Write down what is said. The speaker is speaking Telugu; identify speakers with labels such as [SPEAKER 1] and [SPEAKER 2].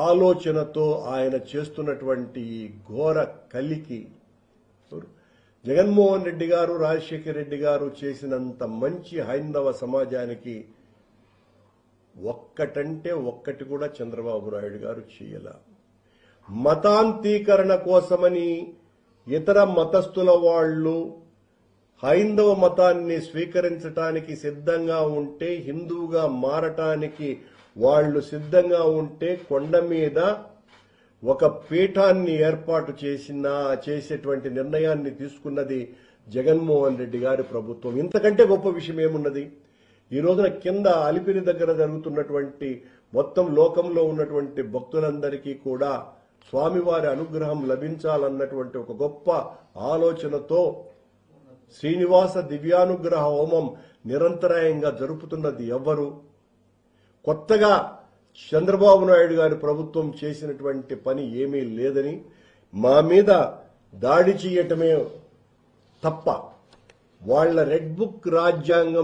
[SPEAKER 1] ఆలోచనతో ఆయన చేస్తున్నటువంటి ఘోర కలికి జగన్మోహన్ రెడ్డి గారు, రాజశేఖర రెడ్డి గారు చేసినంత మంచి హైందవ సమాజానికి ఒక్కటంటే ఒక్కటి కూడా చంద్రబాబు నాయుడు గారు చేయల. మతాంతీకరణ కోసమని ఇతర మతస్థుల వాళ్ళు హైందవ మతాన్ని స్వీకరించడానికి సిద్ధంగా ఉంటే, హిందువుగా మారటానికి వాళ్ళు సిద్ధంగా ఉంటే కొండ మీద ఒక పీఠాన్ని ఏర్పాటు చేసేటువంటి నిర్ణయాన్ని తీసుకున్నది జగన్మోహన్ రెడ్డి గారి ప్రభుత్వం. ఇంతకంటే గొప్ప విషయం ఏమున్నది? ఈ రోజున కింద అలిపిరి దగ్గర జరుగుతున్నటువంటి మొత్తం లోకంలో ఉన్నటువంటి భక్తులందరికీ కూడా స్వామివారి అనుగ్రహం లభించాలన్నటువంటి ఒక గొప్ప ఆలోచనతో శ్రీనివాస దివ్యానుగ్రహ హోమం నిరంతరాయంగా జరుపుతున్నది ఎవరు? కొత్తగా చంద్రబాబు నాయుడు గారి ప్రభుత్వం చేసినటువంటి పని ఏమీ లేదని, మా మీద దాడి చేయటమే తప్ప వాళ్ళ రెడ్ బుక్ రాజ్యాంగం